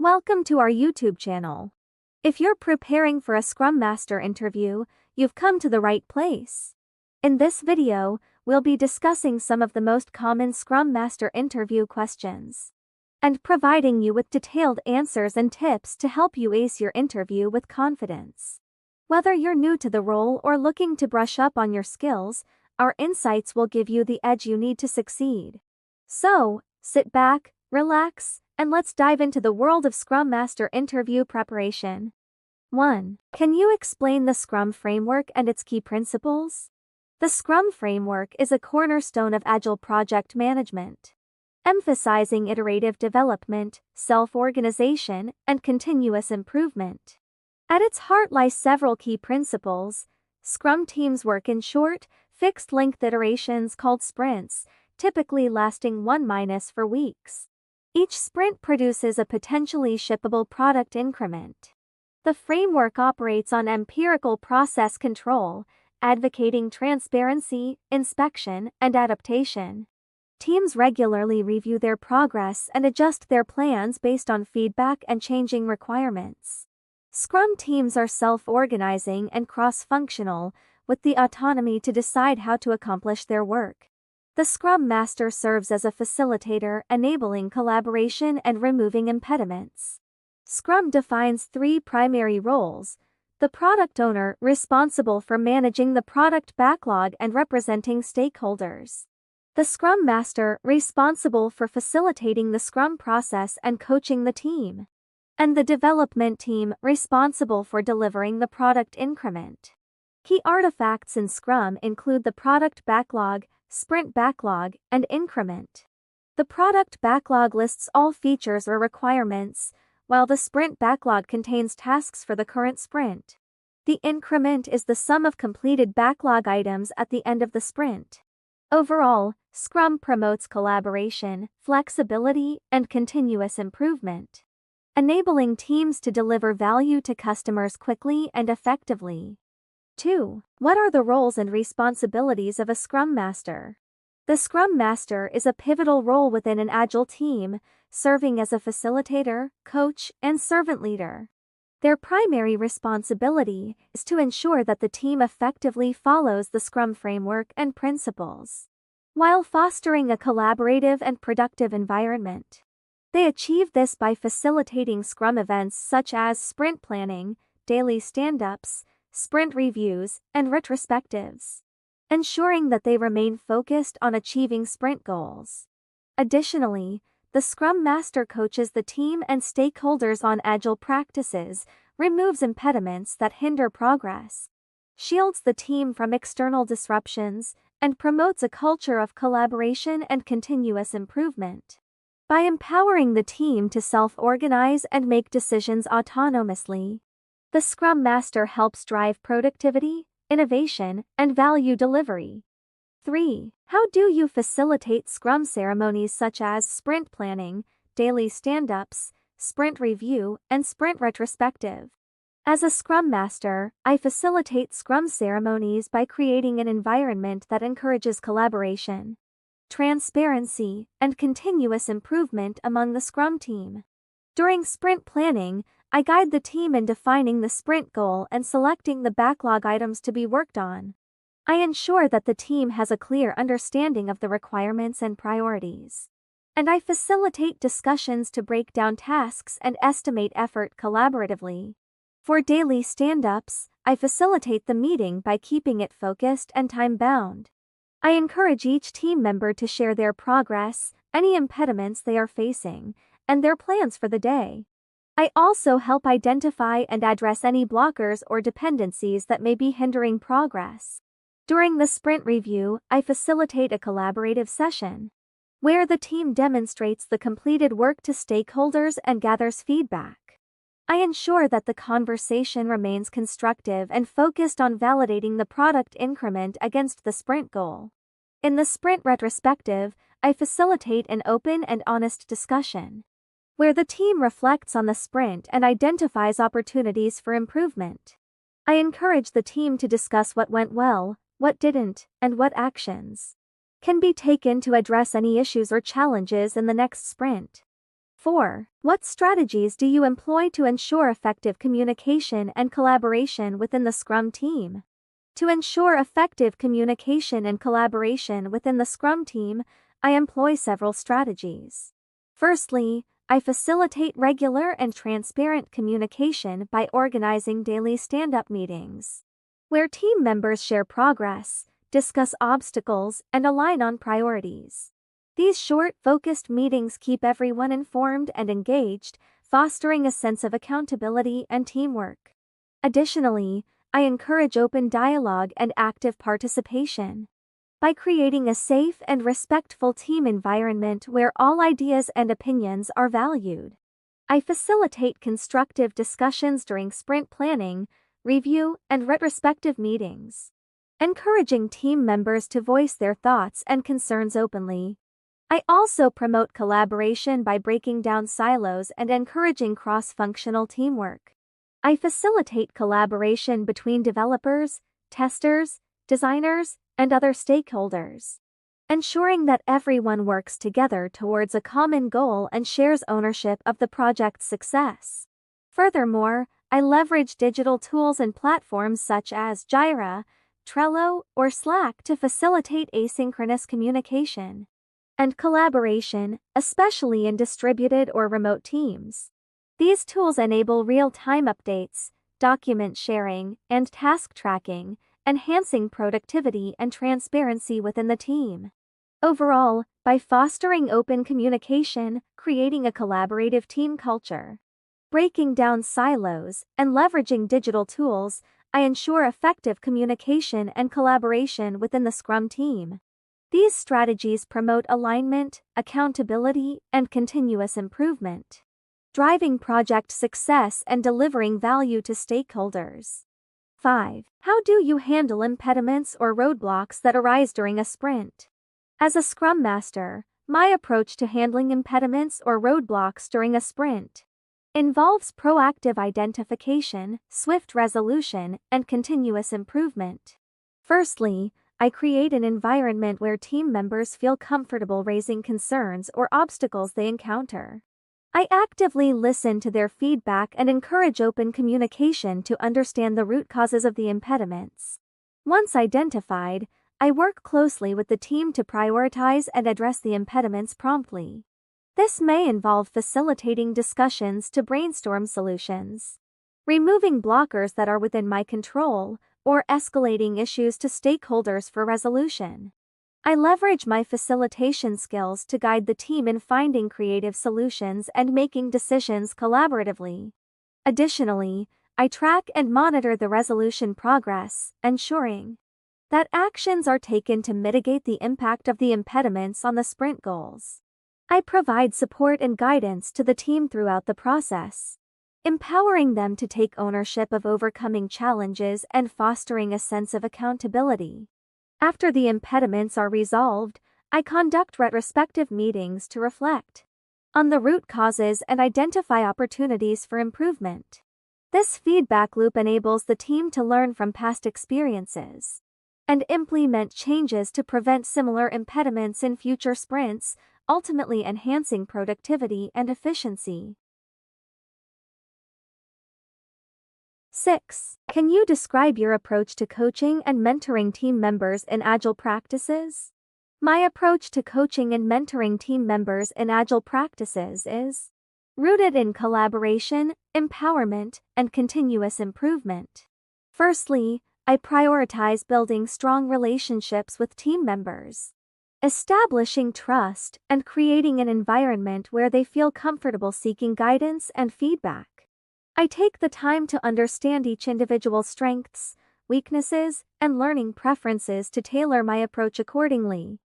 Welcome to our YouTube channel. If you're preparing for a Scrum Master interview, you've come to the right place. In this video, we'll be discussing some of the most common Scrum Master interview questions and providing you with detailed answers and tips to help you ace your interview with confidence. Whether you're new to the role or looking to brush up on your skills, our insights will give you the edge you need to succeed. So, sit back, relax, and let's dive into the world of Scrum Master interview preparation. 1. Can you explain the Scrum Framework and its key principles? The Scrum Framework is a cornerstone of Agile project management, emphasizing iterative development, self-organization, and continuous improvement. At its heart lie several key principles. Scrum teams work in short, fixed-length iterations called sprints, typically lasting 1-4 weeks. Each sprint produces a potentially shippable product increment. The framework operates on empirical process control, advocating transparency, inspection, and adaptation. Teams regularly review their progress and adjust their plans based on feedback and changing requirements. Scrum teams are self-organizing and cross-functional, with the autonomy to decide how to accomplish their work. The Scrum Master serves as a facilitator, enabling collaboration and removing impediments. Scrum defines 3 primary roles: the product owner, responsible for managing the product backlog and representing stakeholders; the Scrum Master, responsible for facilitating the Scrum process and coaching the team; and the development team, responsible for delivering the product increment. Key artifacts in Scrum include the product backlog, sprint backlog, and increment. The product backlog lists all features or requirements, while the sprint backlog contains tasks for the current sprint. The increment is the sum of completed backlog items at the end of the sprint. Overall, Scrum promotes collaboration, flexibility, and continuous improvement, enabling teams to deliver value to customers quickly and effectively. 2. What are the roles and responsibilities of a Scrum Master? The Scrum Master is a pivotal role within an Agile team, serving as a facilitator, coach, and servant leader. Their primary responsibility is to ensure that the team effectively follows the Scrum Framework and principles, while fostering a collaborative and productive environment. They achieve this by facilitating Scrum events such as sprint planning, daily stand-ups, sprint reviews, and retrospectives, ensuring that they remain focused on achieving sprint goals. Additionally, the Scrum Master coaches the team and stakeholders on Agile practices, removes impediments that hinder progress, shields the team from external disruptions, and promotes a culture of collaboration and continuous improvement. By empowering the team to self-organize and make decisions autonomously, the Scrum Master helps drive productivity, innovation, and value delivery. 3. How do you facilitate Scrum ceremonies such as sprint planning, daily stand-ups, sprint review, and sprint retrospective? As a Scrum Master, I facilitate Scrum ceremonies by creating an environment that encourages collaboration, transparency, and continuous improvement among the Scrum team. During sprint planning, I guide the team in defining the sprint goal and selecting the backlog items to be worked on. I ensure that the team has a clear understanding of the requirements and priorities, and I facilitate discussions to break down tasks and estimate effort collaboratively. For daily stand-ups, I facilitate the meeting by keeping it focused and time-bound. I encourage each team member to share their progress, any impediments they are facing, and their plans for the day. I also help identify and address any blockers or dependencies that may be hindering progress. During the sprint review, I facilitate a collaborative session where the team demonstrates the completed work to stakeholders and gathers feedback. I ensure that the conversation remains constructive and focused on validating the product increment against the sprint goal. In the sprint retrospective, I facilitate an open and honest discussion where the team reflects on the sprint and identifies opportunities for improvement. I encourage the team to discuss what went well, what didn't, and what actions can be taken to address any issues or challenges in the next sprint. 4. What strategies do you employ to ensure effective communication and collaboration within the Scrum team? To ensure effective communication and collaboration within the Scrum team, I employ several strategies. Firstly, I facilitate regular and transparent communication by organizing daily stand-up meetings, where team members share progress, discuss obstacles, and align on priorities. These short, focused meetings keep everyone informed and engaged, fostering a sense of accountability and teamwork. Additionally, I encourage open dialogue and active participation. By creating a safe and respectful team environment where all ideas and opinions are valued, I facilitate constructive discussions during sprint planning, review, and retrospective meetings, encouraging team members to voice their thoughts and concerns openly. I also promote collaboration by breaking down silos and encouraging cross-functional teamwork. I facilitate collaboration between developers, testers, designers, and other stakeholders, ensuring that everyone works together towards a common goal and shares ownership of the project's success. Furthermore, I leverage digital tools and platforms such as Jira, Trello, or Slack to facilitate asynchronous communication and collaboration, especially in distributed or remote teams. These tools enable real-time updates, document sharing, and task tracking, enhancing productivity and transparency within the team. Overall, by fostering open communication, creating a collaborative team culture, breaking down silos, and leveraging digital tools, I ensure effective communication and collaboration within the Scrum team. These strategies promote alignment, accountability, and continuous improvement, driving project success and delivering value to stakeholders. 5. How do you handle impediments or roadblocks that arise during a sprint? As a Scrum Master, my approach to handling impediments or roadblocks during a sprint involves proactive identification, swift resolution, and continuous improvement. Firstly, I create an environment where team members feel comfortable raising concerns or obstacles they encounter. I actively listen to their feedback and encourage open communication to understand the root causes of the impediments. Once identified, I work closely with the team to prioritize and address the impediments promptly. This may involve facilitating discussions to brainstorm solutions, removing blockers that are within my control, or escalating issues to stakeholders for resolution. I leverage my facilitation skills to guide the team in finding creative solutions and making decisions collaboratively. Additionally, I track and monitor the resolution progress, ensuring that actions are taken to mitigate the impact of the impediments on the sprint goals. I provide support and guidance to the team throughout the process, empowering them to take ownership of overcoming challenges and fostering a sense of accountability. After the impediments are resolved, I conduct retrospective meetings to reflect on the root causes and identify opportunities for improvement. This feedback loop enables the team to learn from past experiences and implement changes to prevent similar impediments in future sprints, ultimately enhancing productivity and efficiency. 6. Can you describe your approach to coaching and mentoring team members in Agile practices? My approach to coaching and mentoring team members in Agile practices is rooted in collaboration, empowerment, and continuous improvement. Firstly, I prioritize building strong relationships with team members, establishing trust, and creating an environment where they feel comfortable seeking guidance and feedback. I take the time to understand each individual's strengths, weaknesses, and learning preferences to tailor my approach accordingly.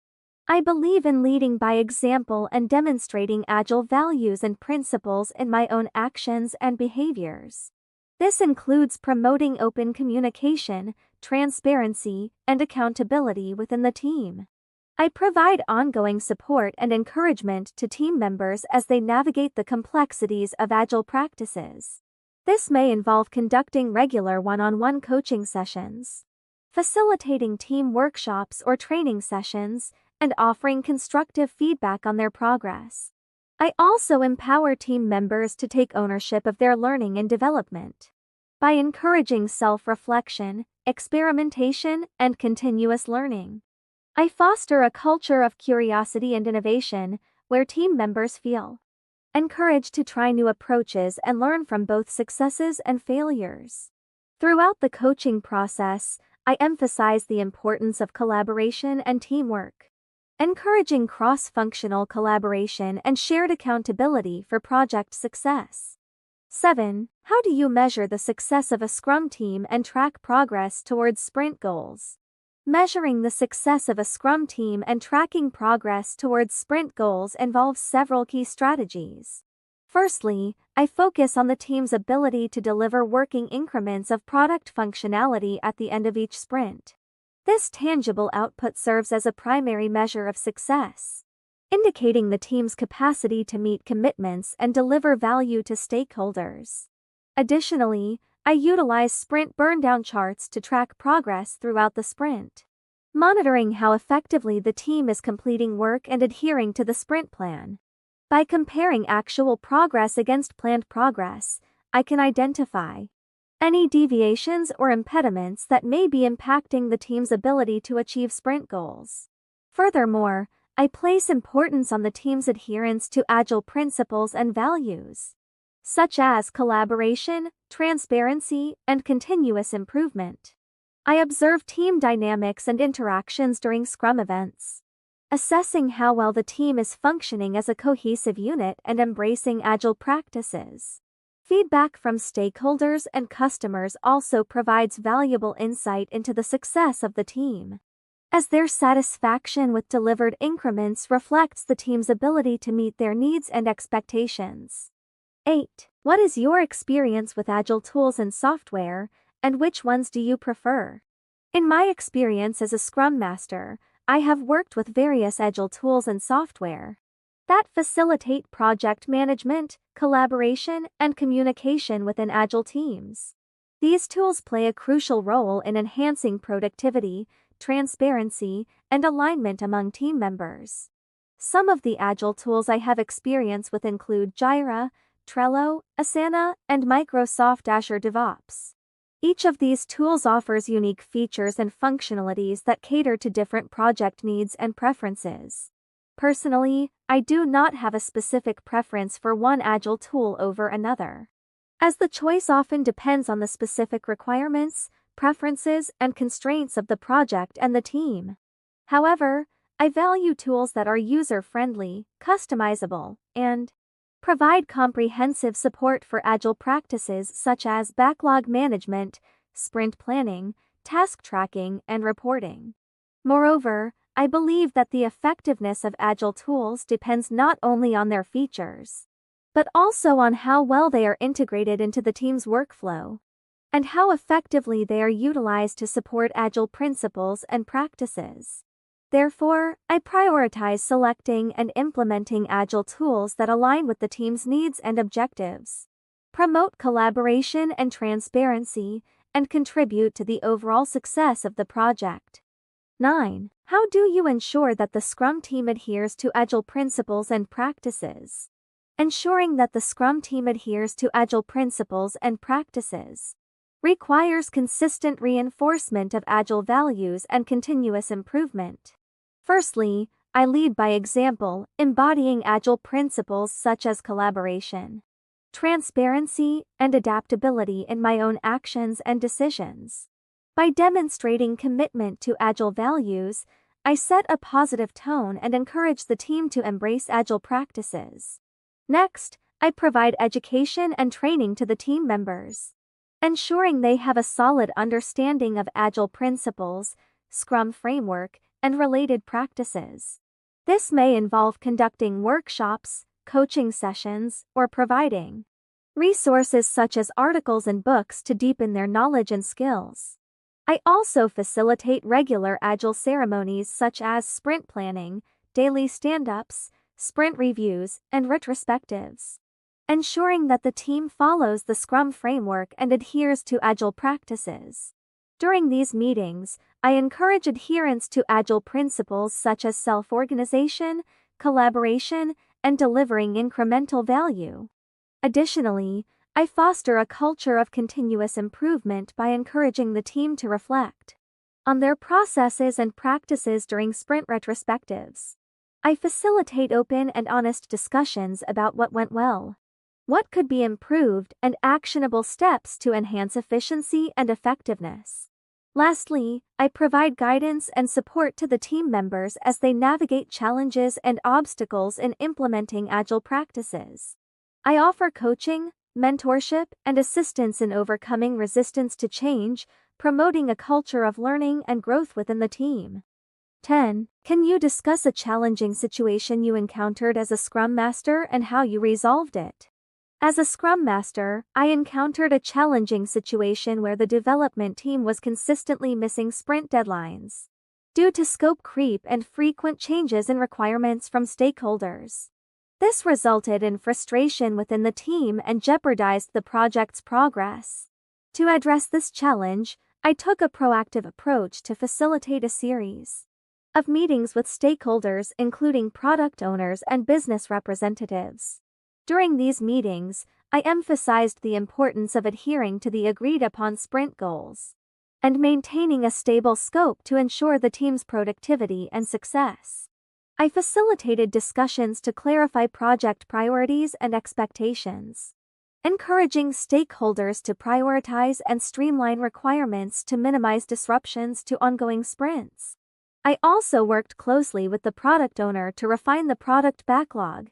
I believe in leading by example and demonstrating Agile values and principles in my own actions and behaviors. This includes promoting open communication, transparency, and accountability within the team. I provide ongoing support and encouragement to team members as they navigate the complexities of Agile practices. This may involve conducting regular one-on-one coaching sessions, facilitating team workshops or training sessions, and offering constructive feedback on their progress. I also empower team members to take ownership of their learning and development. By encouraging self-reflection, experimentation, and continuous learning, I foster a culture of curiosity and innovation where team members feel encouraged to try new approaches and learn from both successes and failures. Throughout the coaching process, I emphasize the importance of collaboration and teamwork, encouraging cross-functional collaboration and shared accountability for project success. 7. How do you measure the success of a Scrum team and track progress towards sprint goals? Measuring the success of a Scrum team and tracking progress towards sprint goals involves several key strategies. Firstly, I focus on the team's ability to deliver working increments of product functionality at the end of each sprint. This tangible output serves as a primary measure of success, indicating the team's capacity to meet commitments and deliver value to stakeholders. Additionally, I utilize sprint burndown charts to track progress throughout the sprint, monitoring how effectively the team is completing work and adhering to the sprint plan. By comparing actual progress against planned progress, I can identify any deviations or impediments that may be impacting the team's ability to achieve sprint goals. Furthermore, I place importance on the team's adherence to Agile principles and values, such as collaboration, transparency, and continuous improvement. I observe team dynamics and interactions during Scrum events, assessing how well the team is functioning as a cohesive unit and embracing Agile practices. Feedback from stakeholders and customers also provides valuable insight into the success of the team, as their satisfaction with delivered increments reflects the team's ability to meet their needs and expectations. 8. What is your experience with Agile tools and software, and which ones do you prefer? In my experience as a Scrum Master, I have worked with various Agile tools and software that facilitate project management, collaboration, and communication within Agile teams. These tools play a crucial role in enhancing productivity, transparency, and alignment among team members. Some of the Agile tools I have experience with include Jira, Trello, Asana, and Microsoft Azure DevOps. Each of these tools offers unique features and functionalities that cater to different project needs and preferences. Personally, I do not have a specific preference for one Agile tool over another, as the choice often depends on the specific requirements, preferences, and constraints of the project and the team. However, I value tools that are user-friendly, customizable, and provide comprehensive support for Agile practices such as backlog management, sprint planning, task tracking, and reporting. Moreover, I believe that the effectiveness of Agile tools depends not only on their features, but also on how well they are integrated into the team's workflow, and how effectively they are utilized to support Agile principles and practices. Therefore, I prioritize selecting and implementing Agile tools that align with the team's needs and objectives, promote collaboration and transparency, and contribute to the overall success of the project. 9. How do you ensure that the Scrum team adheres to Agile principles and practices? Ensuring that the Scrum team adheres to Agile principles and practices requires consistent reinforcement of Agile values and continuous improvement. Firstly, I lead by example, embodying Agile principles such as collaboration, transparency, and adaptability in my own actions and decisions. By demonstrating commitment to Agile values, I set a positive tone and encourage the team to embrace Agile practices. Next, I provide education and training to the team members, ensuring they have a solid understanding of Agile principles, Scrum Framework, and related practices. This may involve conducting workshops, coaching sessions, or providing resources such as articles and books to deepen their knowledge and skills. I also facilitate regular Agile ceremonies such as sprint planning, daily stand-ups, sprint reviews, and retrospectives, ensuring that the team follows the Scrum Framework and adheres to Agile practices. During these meetings, I encourage adherence to Agile principles such as self-organization, collaboration, and delivering incremental value. Additionally, I foster a culture of continuous improvement by encouraging the team to reflect on their processes and practices during sprint retrospectives. I facilitate open and honest discussions about what went well, what could be improved, and actionable steps to enhance efficiency and effectiveness. Lastly, I provide guidance and support to the team members as they navigate challenges and obstacles in implementing Agile practices. I offer coaching, mentorship, and assistance in overcoming resistance to change, promoting a culture of learning and growth within the team. 10. Can you discuss a challenging situation you encountered as a Scrum Master and how you resolved it? As a Scrum Master, I encountered a challenging situation where the development team was consistently missing sprint deadlines due to scope creep and frequent changes in requirements from stakeholders. This resulted in frustration within the team and jeopardized the project's progress. To address this challenge, I took a proactive approach to facilitate a series of meetings with stakeholders, including product owners and business representatives. During these meetings, I emphasized the importance of adhering to the agreed-upon sprint goals and maintaining a stable scope to ensure the team's productivity and success. I facilitated discussions to clarify project priorities and expectations, encouraging stakeholders to prioritize and streamline requirements to minimize disruptions to ongoing sprints. I also worked closely with the product owner to refine the product backlog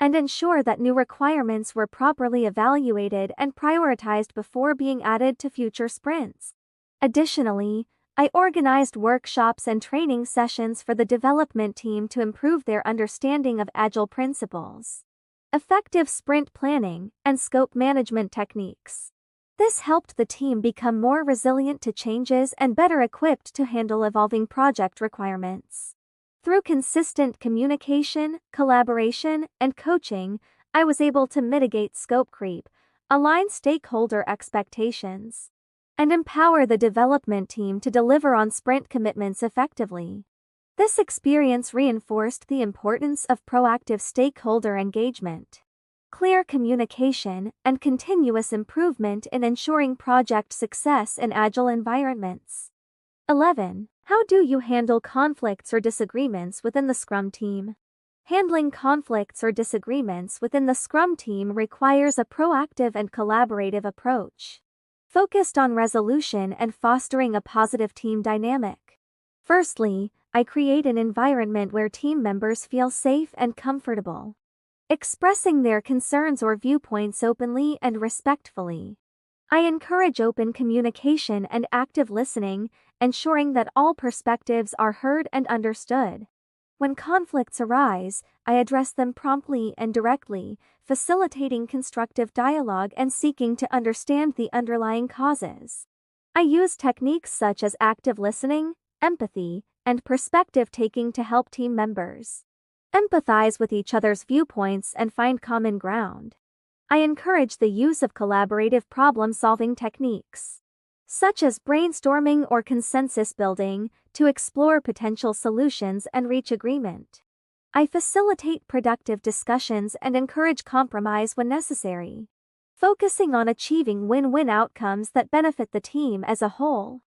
and ensure that new requirements were properly evaluated and prioritized before being added to future sprints. Additionally, I organized workshops and training sessions for the development team to improve their understanding of Agile principles, effective sprint planning, and scope management techniques. This helped the team become more resilient to changes and better equipped to handle evolving project requirements. Through consistent communication, collaboration, and coaching, I was able to mitigate scope creep, align stakeholder expectations, and empower the development team to deliver on sprint commitments effectively. This experience reinforced the importance of proactive stakeholder engagement, clear communication, and continuous improvement in ensuring project success in Agile environments. 11. How do you handle conflicts or disagreements within the Scrum team? Handling conflicts or disagreements within the Scrum team requires a proactive and collaborative approach, focused on resolution and fostering a positive team dynamic. Firstly, I create an environment where team members feel safe and comfortable, expressing their concerns or viewpoints openly and respectfully. I encourage open communication and active listening, ensuring that all perspectives are heard and understood. When conflicts arise, I address them promptly and directly, facilitating constructive dialogue and seeking to understand the underlying causes. I use techniques such as active listening, empathy, and perspective taking to help team members empathize with each other's viewpoints and find common ground. I encourage the use of collaborative problem-solving techniques, such as brainstorming or consensus building, to explore potential solutions and reach agreement. I facilitate productive discussions and encourage compromise when necessary, focusing on achieving win-win outcomes that benefit the team as a whole.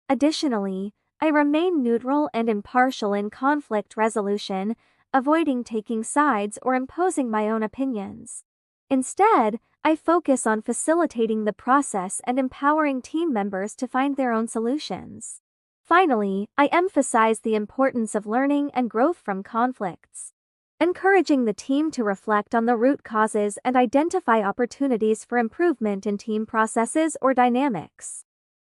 Additionally, I remain neutral and impartial in conflict resolution, avoiding taking sides or imposing my own opinions. Instead, I focus on facilitating the process and empowering team members to find their own solutions. Finally, I emphasize the importance of learning and growth from conflicts, encouraging the team to reflect on the root causes and identify opportunities for improvement in team processes or dynamics.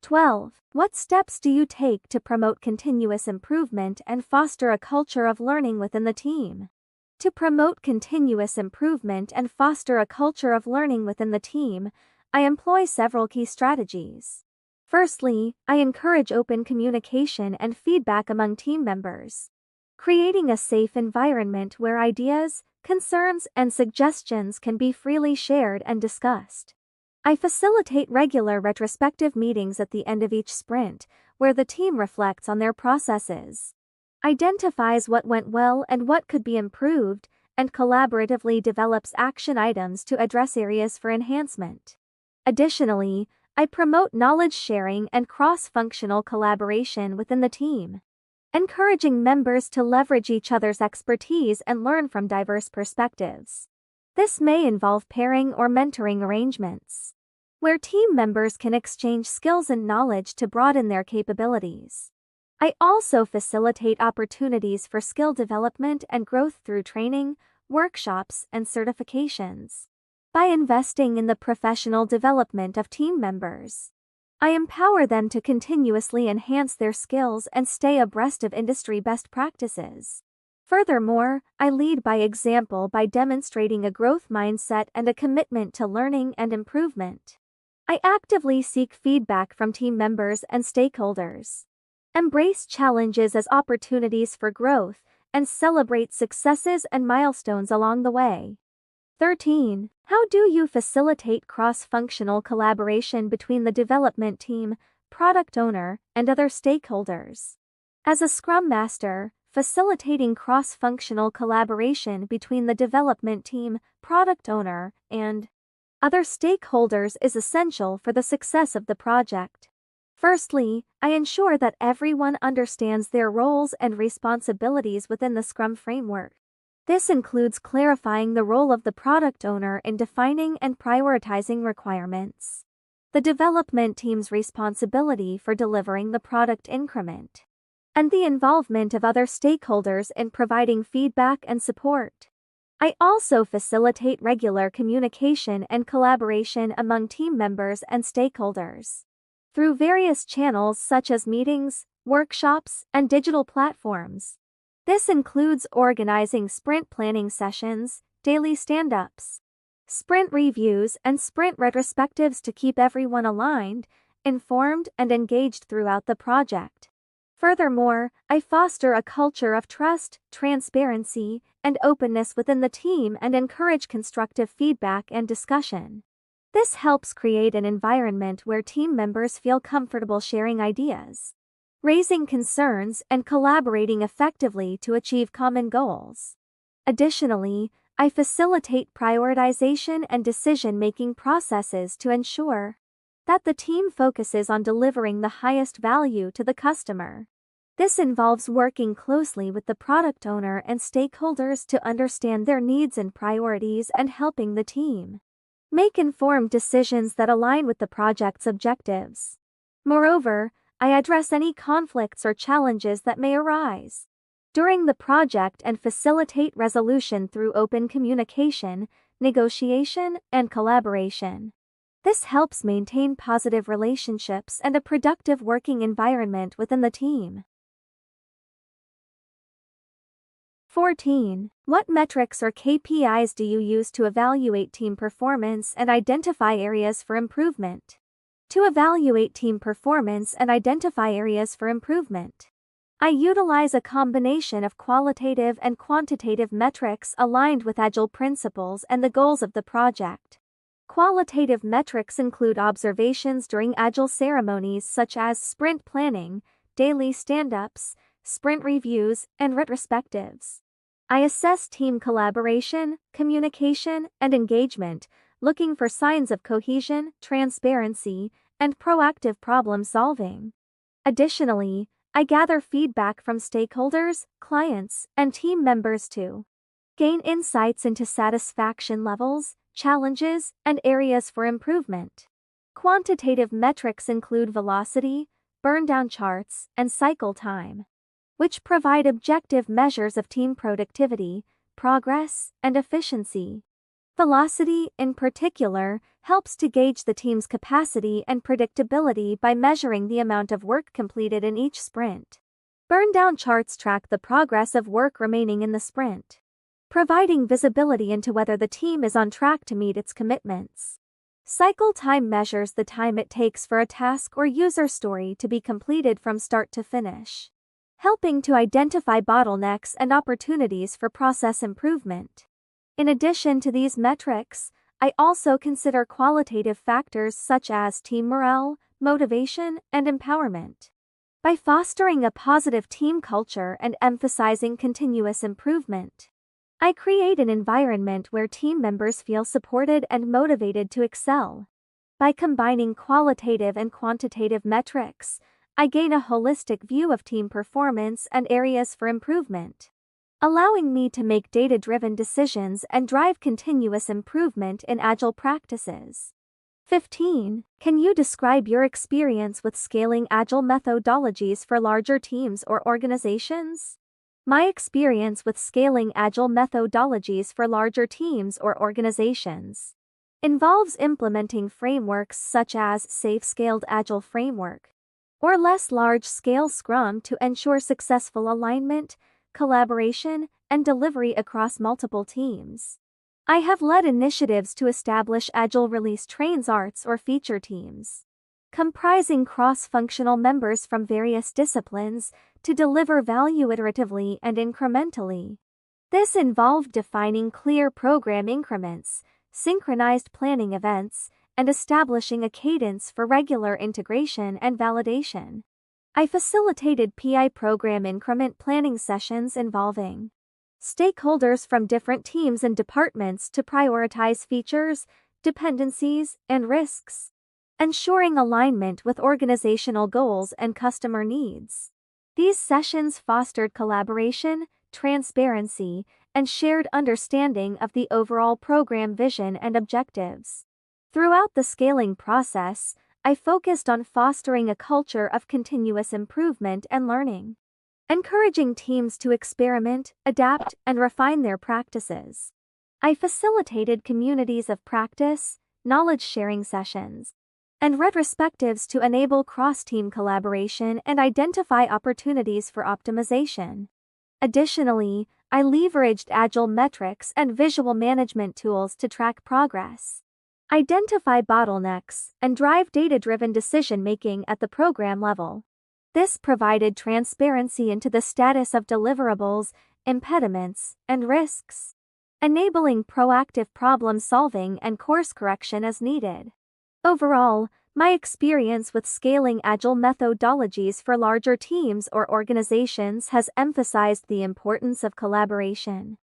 12. What steps do you take to promote continuous improvement and foster a culture of learning within the team? To promote continuous improvement and foster a culture of learning within the team, I employ several key strategies. Firstly, I encourage open communication and feedback among team members, creating a safe environment where ideas, concerns, and suggestions can be freely shared and discussed. I facilitate regular retrospective meetings at the end of each sprint, where the team reflects on their processes, identifies what went well and what could be improved, and collaboratively develops action items to address areas for enhancement. Additionally, I promote knowledge sharing and cross-functional collaboration within the team, encouraging members to leverage each other's expertise and learn from diverse perspectives. This may involve pairing or mentoring arrangements, where team members can exchange skills and knowledge to broaden their capabilities. I also facilitate opportunities for skill development and growth through training, workshops, and certifications. By investing in the professional development of team members, I empower them to continuously enhance their skills and stay abreast of industry best practices. Furthermore, I lead by example by demonstrating a growth mindset and a commitment to learning and improvement. I actively seek feedback from team members and stakeholders, embrace challenges as opportunities for growth, and celebrate successes and milestones along the way. 13. How do you facilitate cross-functional collaboration between the development team, product owner, and other stakeholders? As a Scrum Master, facilitating cross-functional collaboration between the development team, product owner, and other stakeholders is essential for the success of the project. Firstly, I ensure that everyone understands their roles and responsibilities within the Scrum Framework. This includes clarifying the role of the product owner in defining and prioritizing requirements, the development team's responsibility for delivering the product increment, and the involvement of other stakeholders in providing feedback and support. I also facilitate regular communication and collaboration among team members and stakeholders through various channels such as meetings, workshops, and digital platforms. This includes organizing sprint planning sessions, daily stand-ups, sprint reviews, and sprint retrospectives to keep everyone aligned, informed, and engaged throughout the project. Furthermore, I foster a culture of trust, transparency, and openness within the team and encourage constructive feedback and discussion. This helps create an environment where team members feel comfortable sharing ideas, raising concerns, and collaborating effectively to achieve common goals. Additionally, I facilitate prioritization and decision-making processes to ensure that the team focuses on delivering the highest value to the customer. This involves working closely with the product owner and stakeholders to understand their needs and priorities and helping the team make informed decisions that align with the project's objectives. Moreover, I address any conflicts or challenges that may arise during the project and facilitate resolution through open communication, negotiation, and collaboration. This helps maintain positive relationships and a productive working environment within the team. 14. What metrics or KPIs do you use to evaluate team performance and identify areas for improvement? To evaluate team performance and identify areas for improvement, I utilize a combination of qualitative and quantitative metrics aligned with Agile principles and the goals of the project. Qualitative metrics include observations during Agile ceremonies such as sprint planning, daily stand-ups, sprint reviews, and retrospectives. I assess team collaboration, communication, and engagement, looking for signs of cohesion, transparency, and proactive problem solving. Additionally, I gather feedback from stakeholders, clients, and team members to gain insights into satisfaction levels, challenges, and areas for improvement. Quantitative metrics include velocity, burn-down charts, and cycle time, which provide objective measures of team productivity, progress, and efficiency. Velocity, in particular, helps to gauge the team's capacity and predictability by measuring the amount of work completed in each sprint. Burn-down charts track the progress of work remaining in the sprint, providing visibility into whether the team is on track to meet its commitments. Cycle time measures the time it takes for a task or user story to be completed from start to finish, helping to identify bottlenecks and opportunities for process improvement. In addition to these metrics, I also consider qualitative factors such as team morale, motivation, and empowerment. By fostering a positive team culture and emphasizing continuous improvement, I create an environment where team members feel supported and motivated to excel. By combining qualitative and quantitative metrics, I gain a holistic view of team performance and areas for improvement, allowing me to make data-driven decisions and drive continuous improvement in Agile practices. 15. Can you describe your experience with scaling Agile methodologies for larger teams or organizations? My experience with scaling Agile methodologies for larger teams or organizations involves implementing frameworks such as Safe-Scaled Agile Framework or less large-scale Scrum to ensure successful alignment, collaboration, and delivery across multiple teams. I have led initiatives to establish Agile release trains arts or feature teams, comprising cross-functional members from various disciplines to deliver value iteratively and incrementally. This involved defining clear program increments, synchronized planning events, and establishing a cadence for regular integration and validation. I facilitated PI program increment planning sessions involving stakeholders from different teams and departments to prioritize features, dependencies, and risks, ensuring alignment with organizational goals and customer needs. These sessions fostered collaboration, transparency, and shared understanding of the overall program vision and objectives. Throughout the scaling process, I focused on fostering a culture of continuous improvement and learning, encouraging teams to experiment, adapt, and refine their practices. I facilitated communities of practice, knowledge-sharing sessions, and retrospectives to enable cross-team collaboration and identify opportunities for optimization. Additionally, I leveraged Agile metrics and visual management tools to track progress, identify bottlenecks, and drive data-driven decision-making at the program level. This provided transparency into the status of deliverables, impediments, and risks, enabling proactive problem-solving and course correction as needed. Overall, my experience with scaling Agile methodologies for larger teams or organizations has emphasized the importance of collaboration,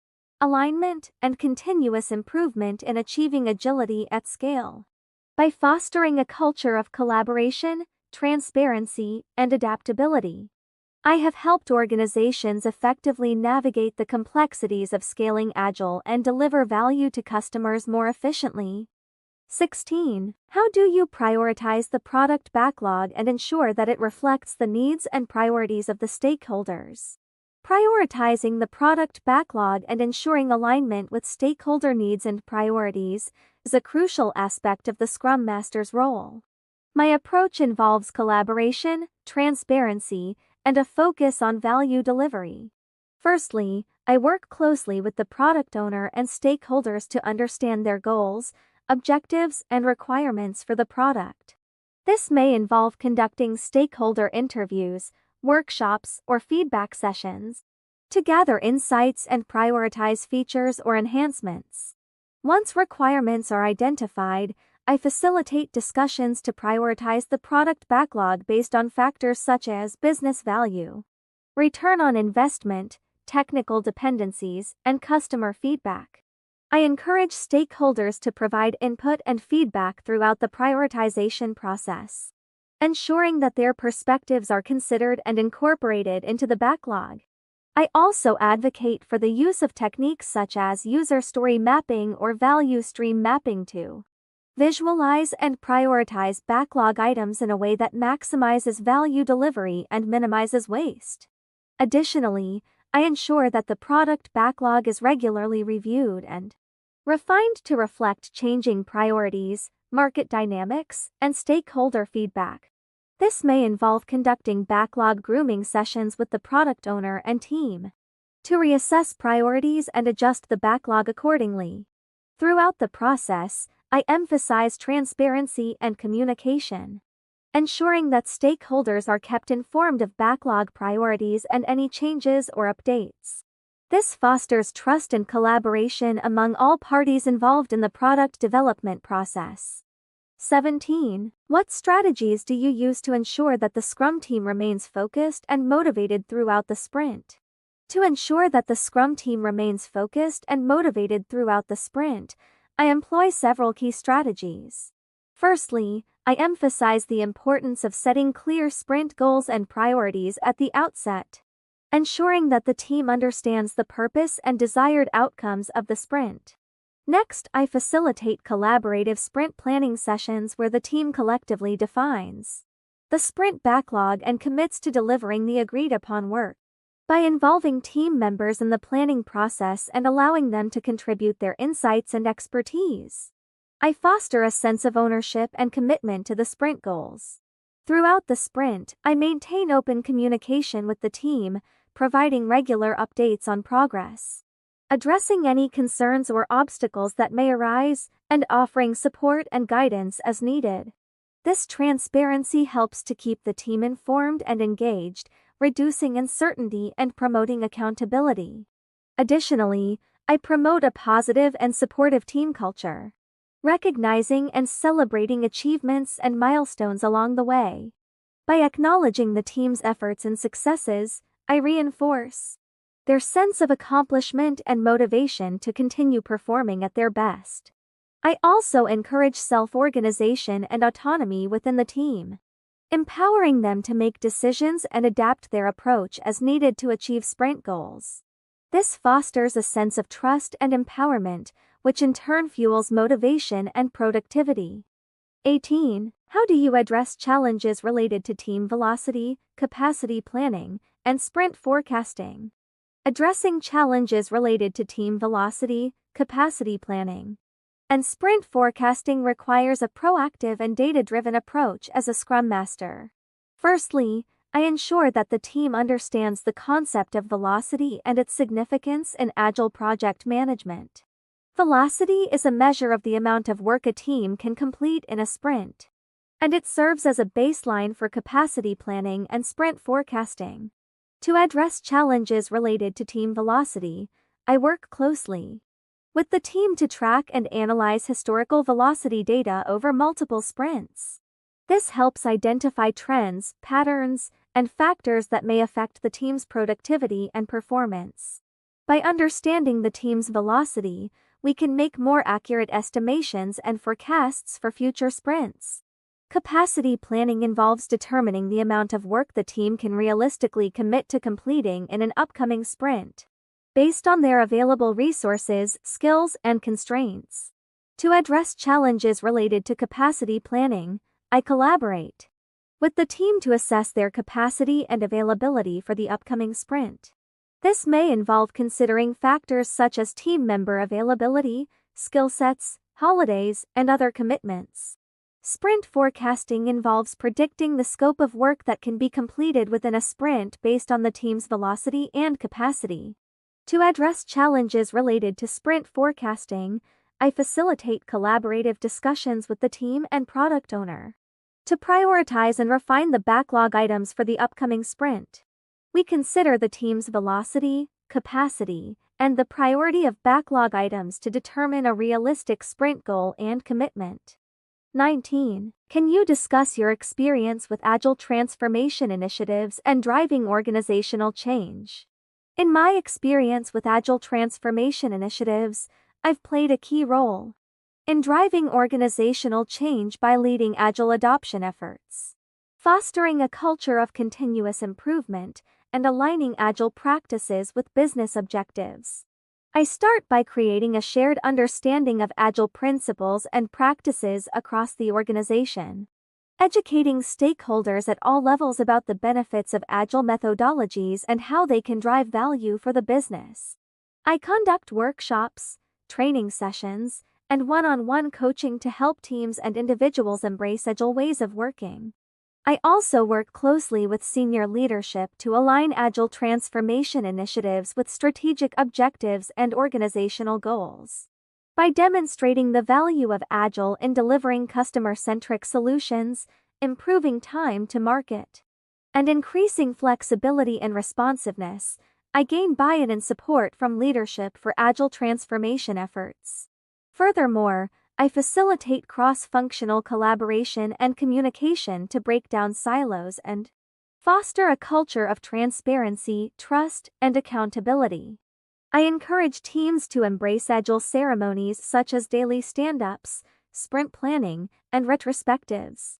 alignment, and continuous improvement in achieving agility at scale. By fostering a culture of collaboration, transparency, and adaptability, I have helped organizations effectively navigate the complexities of scaling Agile and deliver value to customers more efficiently. 16. How do you prioritize the product backlog and ensure that it reflects the needs and priorities of the stakeholders? Prioritizing the product backlog and ensuring alignment with stakeholder needs and priorities is a crucial aspect of the Scrum Master's role. My approach involves collaboration, transparency, and a focus on value delivery. Firstly, I work closely with the product owner and stakeholders to understand their goals, objectives, and requirements for the product. This may involve conducting stakeholder interviews, workshops, or feedback sessions to gather insights and prioritize features or enhancements. Once requirements are identified, I facilitate discussions to prioritize the product backlog based on factors such as business value, return on investment, technical dependencies, and customer feedback. I encourage stakeholders to provide input and feedback throughout the prioritization process, ensuring that their perspectives are considered and incorporated into the backlog. I also advocate for the use of techniques such as user story mapping or value stream mapping to visualize and prioritize backlog items in a way that maximizes value delivery and minimizes waste. Additionally, I ensure that the product backlog is regularly reviewed and refined to reflect changing priorities, market dynamics, and stakeholder feedback. This may involve conducting backlog grooming sessions with the product owner and team to reassess priorities and adjust the backlog accordingly. Throughout the process, I emphasize transparency and communication, ensuring that stakeholders are kept informed of backlog priorities and any changes or updates. This fosters trust and collaboration among all parties involved in the product development process. 17. What strategies do you use to ensure that the Scrum team remains focused and motivated throughout the sprint? To ensure that the Scrum team remains focused and motivated throughout the sprint, I employ several key strategies. Firstly, I emphasize the importance of setting clear sprint goals and priorities at the outset, ensuring that the team understands the purpose and desired outcomes of the sprint. Next, I facilitate collaborative sprint planning sessions where the team collectively defines the sprint backlog and commits to delivering the agreed-upon work. By involving team members in the planning process and allowing them to contribute their insights and expertise, I foster a sense of ownership and commitment to the sprint goals. Throughout the sprint, I maintain open communication with the team, providing regular updates on progress, addressing any concerns or obstacles that may arise, and offering support and guidance as needed. This transparency helps to keep the team informed and engaged, reducing uncertainty and promoting accountability. Additionally, I promote a positive and supportive team culture, recognizing and celebrating achievements and milestones along the way. By acknowledging the team's efforts and successes, I reinforce their sense of accomplishment and motivation to continue performing at their best. I also encourage self-organization and autonomy within the team, empowering them to make decisions and adapt their approach as needed to achieve sprint goals. This fosters a sense of trust and empowerment, which in turn fuels motivation and productivity. 18. How do you address challenges related to team velocity, capacity planning, and sprint forecasting? Addressing challenges related to team velocity, capacity planning, and sprint forecasting requires a proactive and data-driven approach as a Scrum Master. Firstly, I ensure that the team understands the concept of velocity and its significance in Agile project management. Velocity is a measure of the amount of work a team can complete in a sprint, and it serves as a baseline for capacity planning and sprint forecasting. To address challenges related to team velocity, I work closely with the team to track and analyze historical velocity data over multiple sprints. This helps identify trends, patterns, and factors that may affect the team's productivity and performance. By understanding the team's velocity, we can make more accurate estimations and forecasts for future sprints. Capacity planning involves determining the amount of work the team can realistically commit to completing in an upcoming sprint, based on their available resources, skills, and constraints. To address challenges related to capacity planning, I collaborate with the team to assess their capacity and availability for the upcoming sprint. This may involve considering factors such as team member availability, skill sets, holidays, and other commitments. Sprint forecasting involves predicting the scope of work that can be completed within a sprint based on the team's velocity and capacity. To address challenges related to sprint forecasting, I facilitate collaborative discussions with the team and product owner to prioritize and refine the backlog items for the upcoming sprint. We consider the team's velocity, capacity, and the priority of backlog items to determine a realistic sprint goal and commitment. 19. Can you discuss your experience with Agile transformation initiatives and driving organizational change? In my experience with Agile transformation initiatives, I've played a key role in driving organizational change by leading Agile adoption efforts, fostering a culture of continuous improvement, and aligning Agile practices with business objectives. I start by creating a shared understanding of Agile principles and practices across the organization, educating stakeholders at all levels about the benefits of Agile methodologies and how they can drive value for the business. I conduct workshops, training sessions, and one-on-one coaching to help teams and individuals embrace Agile ways of working. I also work closely with senior leadership to align Agile transformation initiatives with strategic objectives and organizational goals. By demonstrating the value of Agile in delivering customer-centric solutions, improving time to market, and increasing flexibility and responsiveness, I gain buy-in and support from leadership for Agile transformation efforts. Furthermore, I facilitate cross-functional collaboration and communication to break down silos and Foster a culture of transparency, trust, and accountability. I encourage teams to embrace Agile ceremonies such as daily stand-ups, sprint planning, and retrospectives,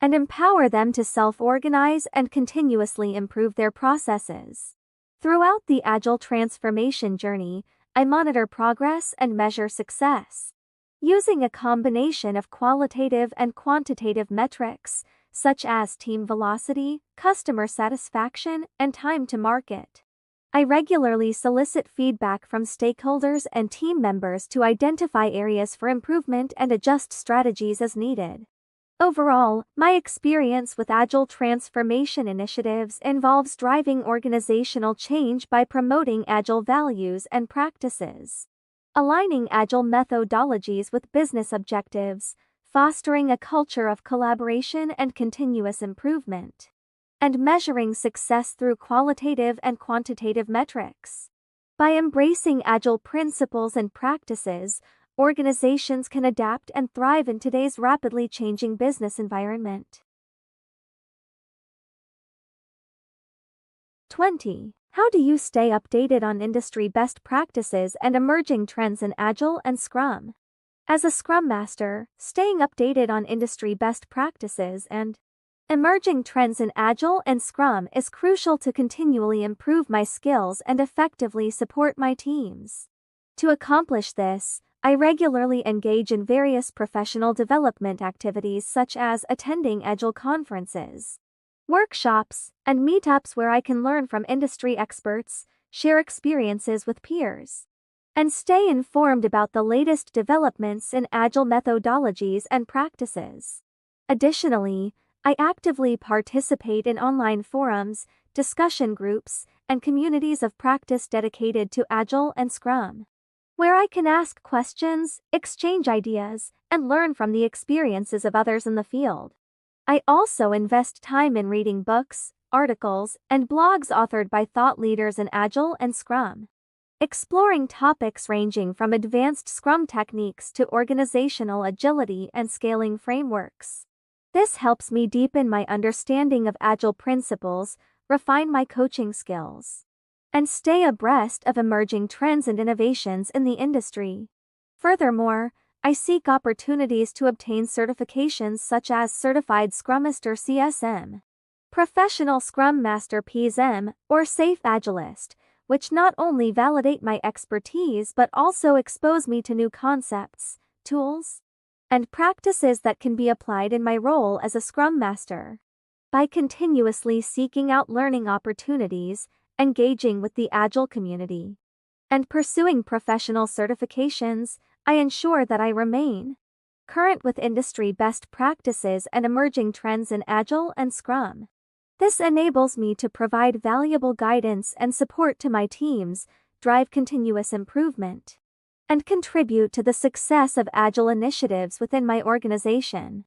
and empower them to self-organize and continuously improve their processes. Throughout the Agile transformation journey, I monitor progress and measure success, using a combination of qualitative and quantitative metrics, such as team velocity, customer satisfaction, and time to market. I regularly solicit feedback from stakeholders and team members to identify areas for improvement and adjust strategies as needed. Overall, my experience with Agile transformation initiatives involves driving organizational change by promoting Agile values and practices, aligning Agile methodologies with business objectives, fostering a culture of collaboration and continuous improvement, and measuring success through qualitative and quantitative metrics. By embracing Agile principles and practices, organizations can adapt and thrive in today's rapidly changing business environment. 20. How do you stay updated on industry best practices and emerging trends in Agile and Scrum? As a Scrum Master, staying updated on industry best practices and emerging trends in Agile and Scrum is crucial to continually improve my skills and effectively support my teams. To accomplish this, I regularly engage in various professional development activities such as attending Agile conferences, workshops, and meetups where I can learn from industry experts, share experiences with peers, and stay informed about the latest developments in Agile methodologies and practices. Additionally, I actively participate in online forums, discussion groups, and communities of practice dedicated to Agile and Scrum, where I can ask questions, exchange ideas, and learn from the experiences of others in the field. I also invest time in reading books, articles, and blogs authored by thought leaders in Agile and Scrum, exploring topics ranging from advanced Scrum techniques to organizational agility and scaling frameworks. This helps me deepen my understanding of Agile principles, refine my coaching skills, and stay abreast of emerging trends and innovations in the industry. Furthermore, I seek opportunities to obtain certifications such as Certified Scrum Master (CSM), Professional Scrum Master (PSM), or Safe Agilist, which not only validate my expertise but also expose me to new concepts, tools, and practices that can be applied in my role as a Scrum Master. By continuously seeking out learning opportunities, engaging with the Agile community, and pursuing professional certifications, I ensure that I remain current with industry best practices and emerging trends in Agile and Scrum. This enables me to provide valuable guidance and support to my teams, drive continuous improvement, and contribute to the success of Agile initiatives within my organization.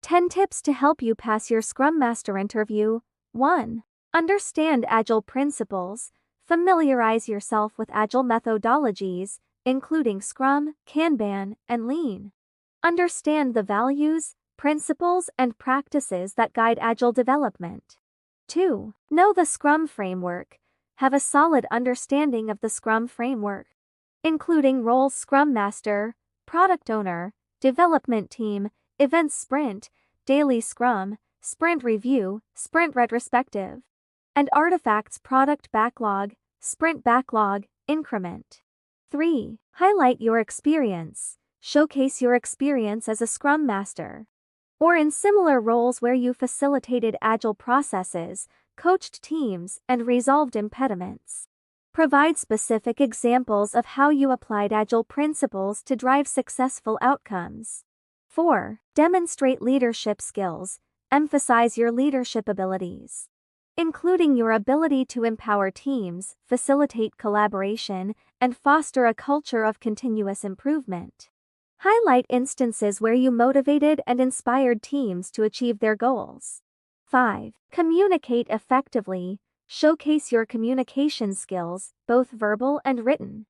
10 tips to help you pass your Scrum Master interview. 1. Understand Agile principles. Familiarize yourself with Agile methodologies, including Scrum, Kanban, and Lean. Understand the values, principles, and practices that guide Agile development. 2. Know the Scrum Framework. Have a solid understanding of the Scrum Framework, including roles Scrum Master, Product Owner, Development Team, Event Sprint, Daily Scrum, Sprint Review, Sprint Retrospective, and Artifacts Product Backlog, Sprint Backlog, Increment. 3. Highlight your experience. Showcase your experience as a Scrum Master, or in similar roles where you facilitated Agile processes, coached teams, and resolved impediments. Provide specific examples of how you applied Agile principles to drive successful outcomes. 4. Demonstrate leadership skills. Emphasize your leadership abilities, including your ability to empower teams, facilitate collaboration, and foster a culture of continuous improvement. Highlight instances where you motivated and inspired teams to achieve their goals. 5. Communicate effectively. Showcase your communication skills, both verbal and written.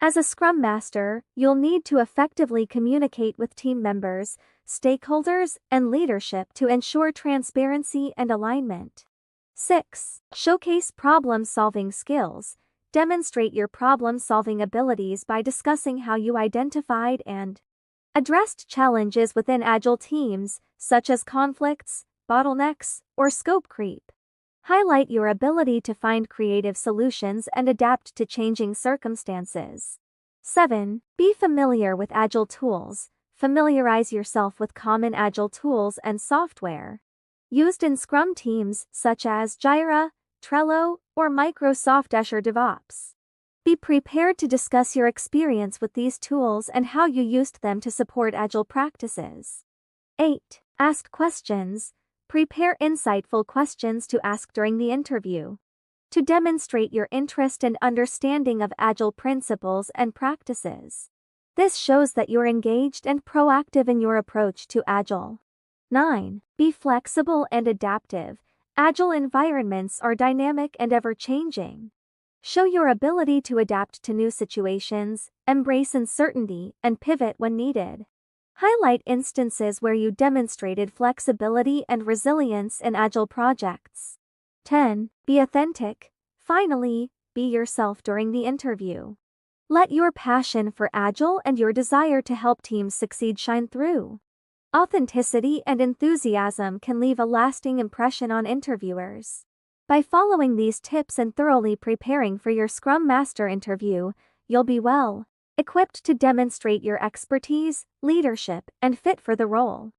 As a Scrum Master, you'll need to effectively communicate with team members, stakeholders, and leadership to ensure transparency and alignment. 6. Showcase problem-solving skills. Demonstrate your problem-solving abilities by discussing how you identified and addressed challenges within Agile teams, such as conflicts, bottlenecks, or scope creep. Highlight your ability to find creative solutions and adapt to changing circumstances. 7. Be familiar with Agile tools. Familiarize yourself with common Agile tools and software used in Scrum teams such as Jira, Trello, or Microsoft Azure DevOps. Be prepared to discuss your experience with these tools and how you used them to support Agile practices. 8. Ask questions. Prepare insightful questions to ask during the interview to demonstrate your interest and understanding of Agile principles and practices. This shows that you're engaged and proactive in your approach to Agile. 9. Be flexible and adaptive. Agile environments are dynamic and ever-changing. Show your ability to adapt to new situations, embrace uncertainty, and pivot when needed. Highlight instances where you demonstrated flexibility and resilience in Agile projects. 10. Be authentic. Finally, be yourself during the interview. Let your passion for Agile and your desire to help teams succeed shine through. Authenticity and enthusiasm can leave a lasting impression on interviewers. By following these tips and thoroughly preparing for your Scrum Master interview, you'll be well equipped to demonstrate your expertise, leadership, and fit for the role.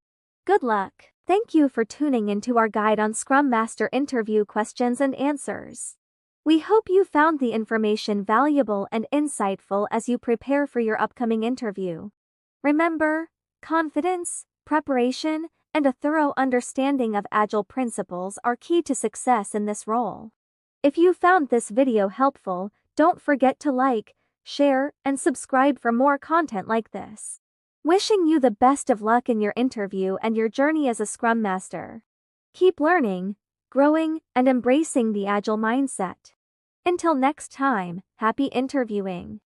Good luck! Thank you for tuning into our guide on Scrum Master interview questions and answers. We hope you found the information valuable and insightful as you prepare for your upcoming interview. Remember, confidence, preparation, and a thorough understanding of Agile principles are key to success in this role. If you found this video helpful, don't forget to like, share, and subscribe for more content like this. Wishing you the best of luck in your interview and your journey as a Scrum Master. Keep learning, growing, and embracing the Agile mindset. Until next time, happy interviewing.